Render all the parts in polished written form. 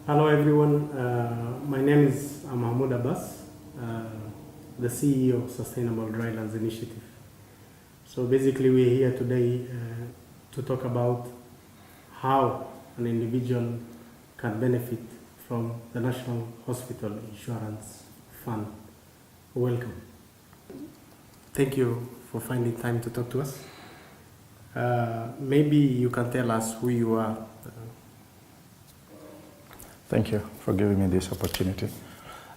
Hello everyone, my name is Mahmoud Abbas, the CEO of Sustainable Drylands Initiative. So basically we're here today to talk about how an individual can benefit from the National Hospital Insurance Fund. Welcome. Thank you for finding time to talk to us. Maybe you can tell us who you are. Thank you for giving me this opportunity.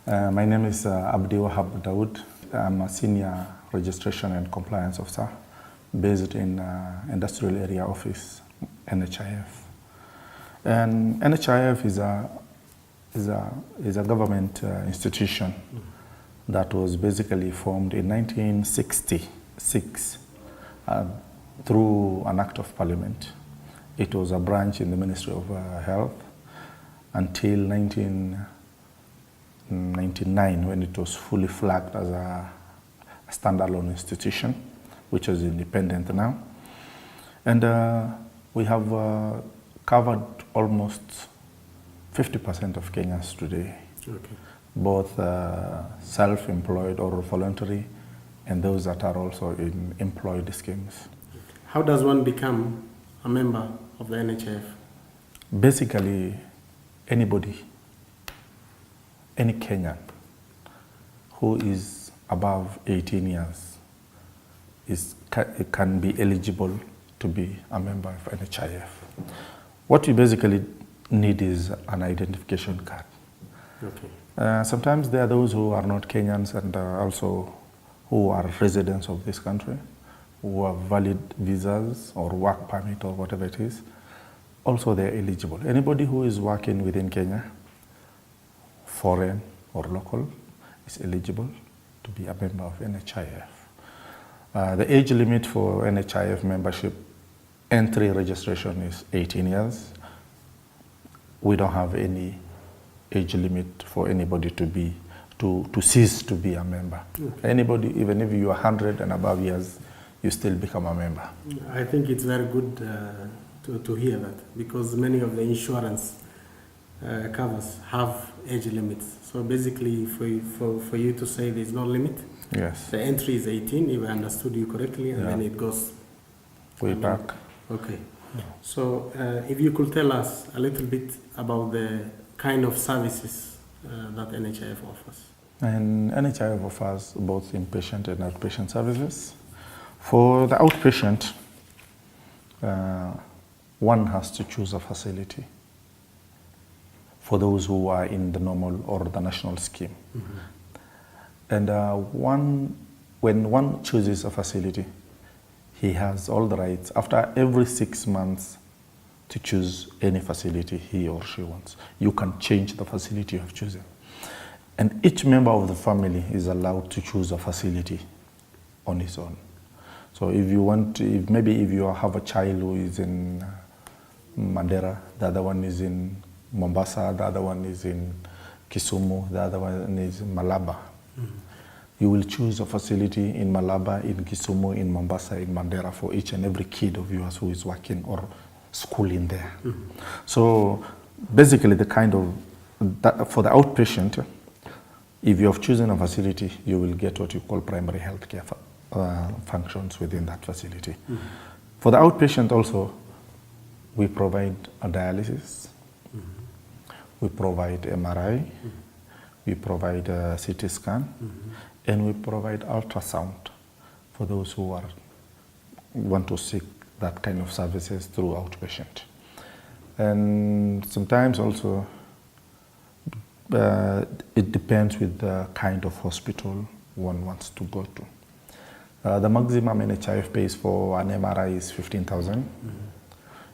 My name is Abdiwahab. I'm a Senior Registration and Compliance Officer based in Industrial Area Office, NHIF. And NHIF is a government institution that was basically formed in 1966 through an act of parliament. It was a branch in the Ministry of Health until 1999, when it was fully flagged as a standalone institution, which is independent now. And we have covered almost 50% of Kenyans today, both self-employed or voluntary, and those that are also in employed schemes. How does one become a member of the NHIF? Basically, anybody, any Kenyan who is above 18 years can be eligible to be a member of NHIF. What you basically need is an identification card. Sometimes there are those who are not Kenyans and also who are residents of this country, who have valid visas or work permit or whatever it is. Also, they're eligible. Anybody who is working within Kenya, foreign or local, is eligible to be a member of NHIF. The age limit for NHIF membership entry registration is 18 years. We don't have any age limit for anybody to cease to be a member. Anybody, even if you are 100 and above years, you still become a member. I think it's very good to hear that, because many of the insurance covers have age limits. So basically, for you to say there's no limit, yes, the entry is 18, if I understood you correctly, and then it goes way back. Okay. Yeah. So if you could tell us a little bit about the kind of services that NHIF offers. And NHIF offers both inpatient and outpatient services. For the outpatient, one has to choose a facility for those who are in the normal or the national scheme. And when one chooses a facility, he has all the rights after every 6 months to choose any facility he or she wants. You can change the facility you have chosen. And each member of the family is allowed to choose a facility on his own. So if you want, maybe if you have a child who is in Mandera, the other one is in Mombasa, the other one is in Kisumu, the other one is in Malaba. You will choose a facility in Malaba, in Kisumu, in Mombasa, in Mandera for each and every kid of yours who is working or schooling there. So basically the kind of, for the outpatient, if you have chosen a facility, you will get what you call primary health care functions within that facility. For the outpatient also, we provide a dialysis, we provide MRI, we provide a CT scan, and we provide ultrasound for those who want to seek that kind of services through outpatient. And sometimes also, it depends with the kind of hospital one wants to go to. The maximum NHIF pays for an MRI is 15,000.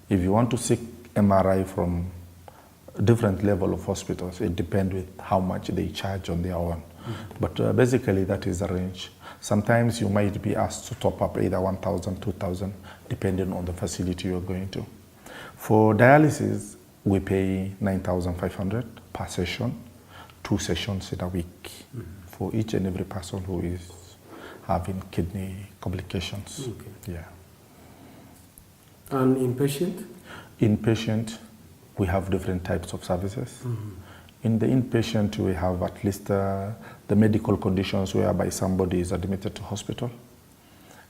If you want to seek MRI from a different level of hospitals, it depends with how much they charge on their own. But basically that is the range. Sometimes you might be asked to top up either 1,000, 2,000, depending on the facility you're going to. For dialysis, we pay 9,500 per session, 2 sessions in a week for each and every person who is having kidney complications. Okay. Yeah. And inpatient? Inpatient, we have different types of services. In the inpatient, we have at least the medical conditions whereby somebody is admitted to hospital.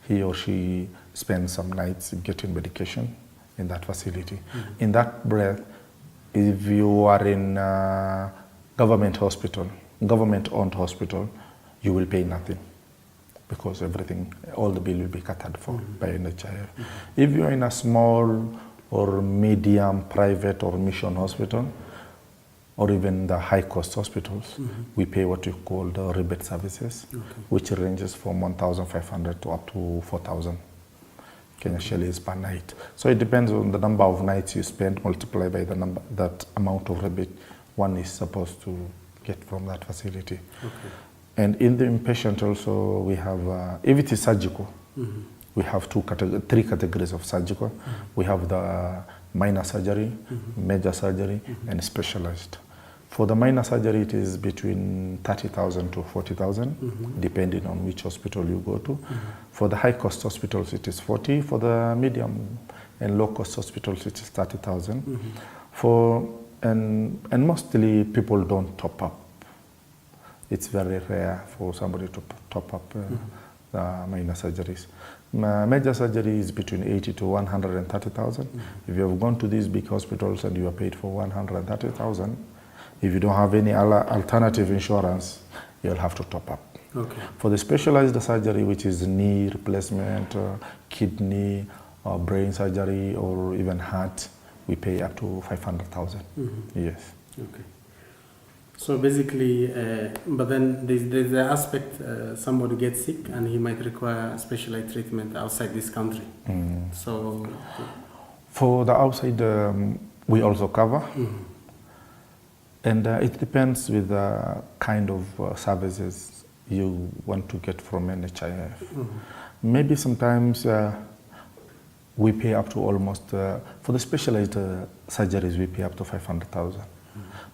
He or she spends some nights getting medication in that facility. In that breath, if you are in a government hospital, government-owned hospital, you will pay nothing because everything, all the bill will be catered for by NHIF. If you are in a small or medium private or mission hospital, or even the high-cost hospitals, we pay what we call the rebate services, which ranges from 1,500 to up to 4,000 Kenya shillings per night. So it depends on the number of nights you spend, multiplied by the number, that amount of rebate one is supposed to get from that facility. And in the inpatient also, we have, if it is surgical, we have three categories of surgical. We have the minor surgery, major surgery, and specialized. For the minor surgery, it is between 30,000 to 40,000, depending on which hospital you go to. For the high-cost hospitals, it is 40. For the medium and low-cost hospitals, it is 30,000. And mostly people don't top up. It's very rare for somebody to top up the minor surgeries. Major surgery is between 80 to 130,000. If you have gone to these big hospitals and you are paid for 130,000, if you don't have any alternative insurance, you'll have to top up. For the specialized surgery, which is knee replacement, kidney, brain surgery, or even heart, we pay up to 500,000. Yes. So basically, but then there's the aspect, somebody gets sick and he might require specialized treatment outside this country. So for the outside, we also cover. And it depends with the kind of services you want to get from NHIF. Maybe sometimes we pay up to almost, for the specialized surgeries, we pay up to 500,000.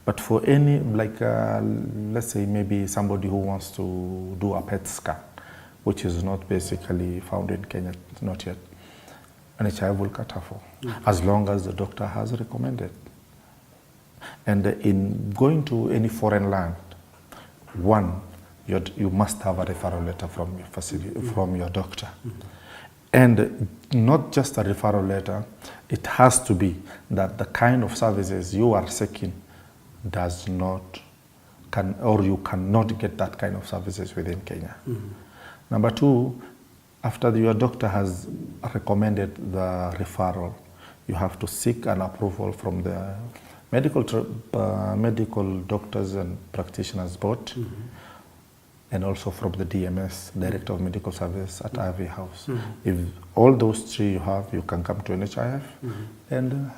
But for any, like, let's say maybe somebody who wants to do a PET scan, which is not basically found in Kenya, not yet, NHIF will cater for, as long as the doctor has recommended. And in going to any foreign land, one, you must have a referral letter from your facility, from your doctor. And not just a referral letter, it has to be that the kind of services you are seeking does not, or you cannot get that kind of services within Kenya. Number two, after your doctor has recommended the referral, you have to seek an approval from the medical doctors and practitioners board, and also from the DMS, Director of Medical Service at IV House. If all those three you have, you can come to NHIF, and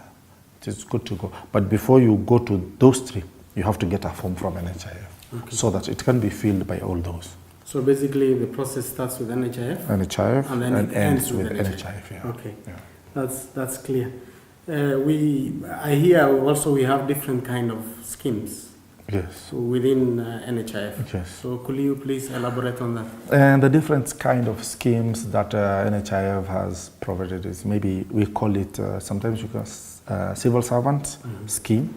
it is good to go. But before you go to those three, you have to get a form from NHIF, so that it can be filled by all those. So basically, the process starts with NHIF, and then it ends with NHIF. NHIF. Okay, that's clear. I hear also we have different kind of schemes. Yes. Within NHIF. Yes. So could you please elaborate on that? And the different kind of schemes that NHIF has provided is, maybe we call it, sometimes you can civil servant scheme.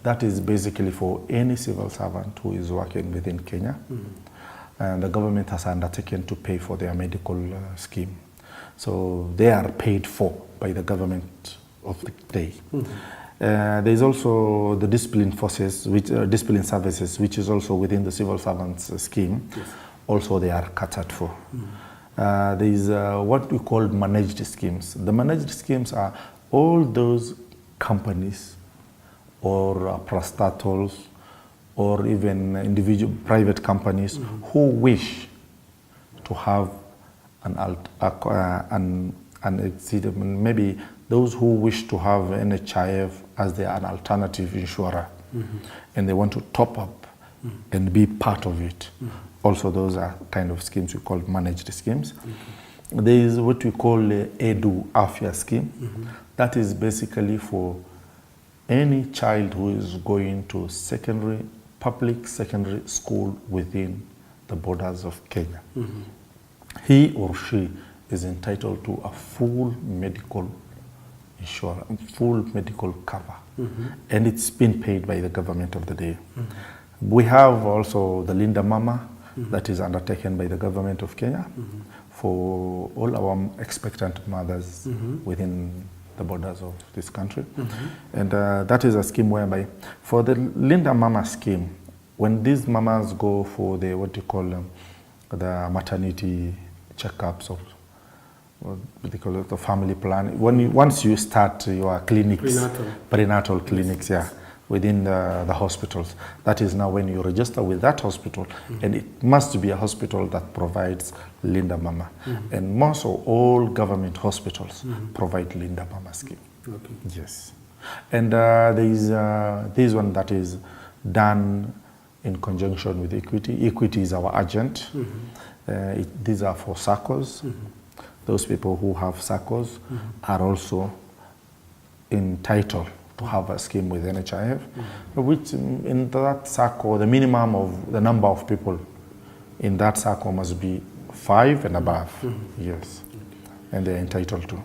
That is basically for any civil servant who is working within Kenya. And the government has undertaken to pay for their medical scheme. So they are paid for by the government of the day. There is also the discipline forces, discipline services, which is also within the civil servants scheme. Also, they are catered for. There is what we call managed schemes. The managed schemes are all those companies or parastatals or even individual private companies who wish to have maybe those who wish to have NHIF as an alternative insurer, and they want to top up and be part of it. Also, those are kind of schemes we call managed schemes. There is what we call the Edu Afya scheme. That is basically for any child who is going to public secondary school within the borders of Kenya. He or she is entitled to a full medical insurance, full medical cover, and it's been paid by the government of the day. We have also the Linda Mama that is undertaken by the government of Kenya for all our expectant mothers within the borders of this country. And that is a scheme whereby for the Linda Mama scheme, when these mamas go for the, what do you call them, the maternity checkups of, what they call it, the family plan. Once you start your clinics, prenatal clinics, within the hospitals, that is now when you register with that hospital, and it must be a hospital that provides Linda Mama. And most of all government hospitals provide Linda Mama scheme. Okay. Yes. And there is this one that is done in conjunction with Equity. Equity is our agent. These are for SACCOs. Those people who have SACCOs are also entitled to have a scheme with NHIF, which in that SACCO, the minimum of the number of people in that SACCO must be 5 and above. Yes, and they're entitled to.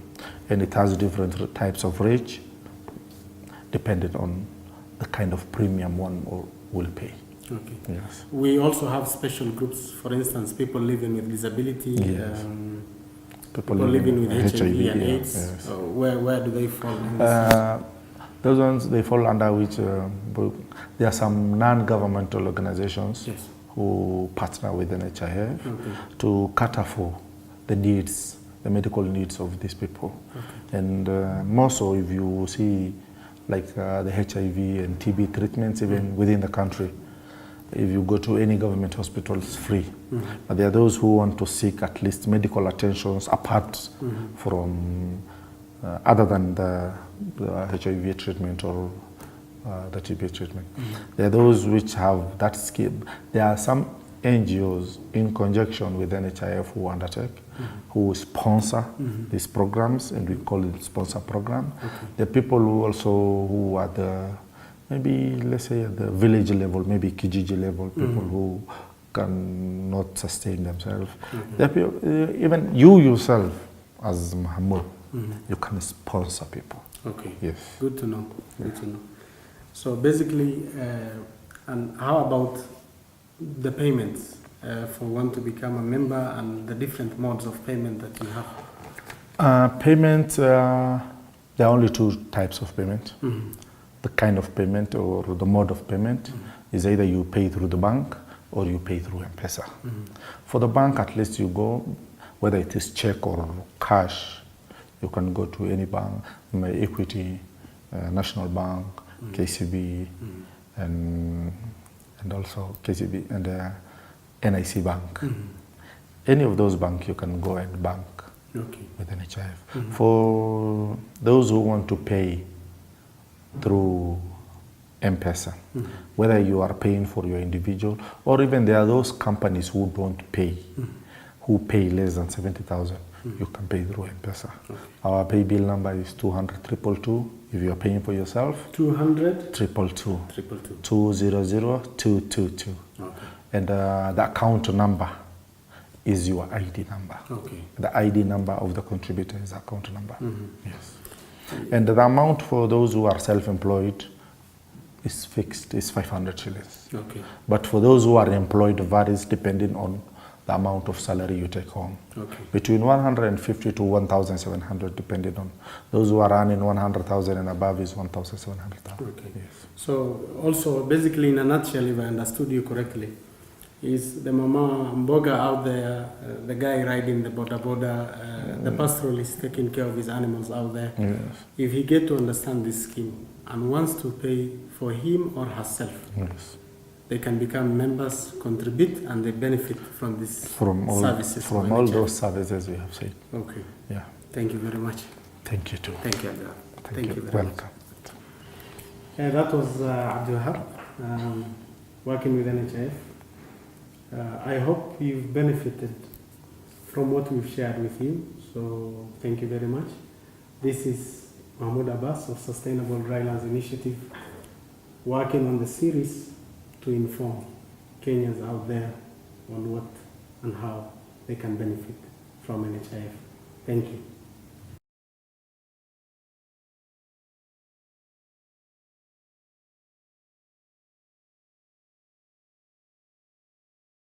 And it has different types of rates depending on the kind of premium one will pay. Okay. Yes. We also have special groups, for instance, people living with disability, Yes. people living with HIV and AIDS. Yes. Where do they fall in this? Those ones, they fall under which there are some non-governmental organizations who partner with NHIF to cater for the needs, the medical needs of these people. And more so if you see like the HIV and TB treatments even within the country, if you go to any government hospital, it's free. But there are those who want to seek at least medical attentions apart from, other than the HIV treatment or the TB treatment. There are those which have that scheme. There are some NGOs in conjunction with NHIF who undertake, who sponsor these programs, and we call it sponsor program. There are people who also who are the, maybe let's say at the village level, maybe Kijiji level, people who cannot sustain themselves. There are people, even you yourself as Mahmoud, you can sponsor people. Okay. Yes. Good to know. Good to know. So basically, and how about the payments for one to become a member and the different modes of payment that you have? There are only 2 types of payment. The kind of payment or the mode of payment is either you pay through the bank or you pay through M-Pesa. For the bank, at least you go, whether it is check or cash, you can go to any bank, Equity, National Bank, KCB, and also KCB and NIC Bank. Any of those banks you can go and bank with NHIF. For those who want to pay through M-Pesa, whether you are paying for your individual or even there are those companies who don't pay, who pay less than 70,000, you can pay through M-Pesa. Our pay bill number is 200-222 if you are paying for yourself. 200-222. 200-222. And the account number is your ID number. The ID number of the contributor is the account number. Yes. And the amount for those who are self-employed is fixed, is 500 shillings. But for those who are employed, varies depending on the amount of salary you take home. Between 150 to 1,700, depending on those who are earning 100,000 and above is 1,700. Yes. So also, basically, in a nutshell, if I understood you correctly, is the mama mboga out there, the guy riding the boda, the pastoralist taking care of his animals out there. If he get to understand this scheme and wants to pay for him or herself, they can become members, contribute, and they benefit from this services. From all those services we have said. Yeah. Thank you very much. Thank you too. Thank you, Abdiwahab. Thank you very much. Welcome. That was Abdiwahab, working with NHIF. I hope you've benefited from what we've shared with you. So thank you very much. This is Mahmoud Abbas of Sustainable Drylands Initiative, working on the series to inform Kenyans out there on what and how they can benefit from NHIF. Thank you.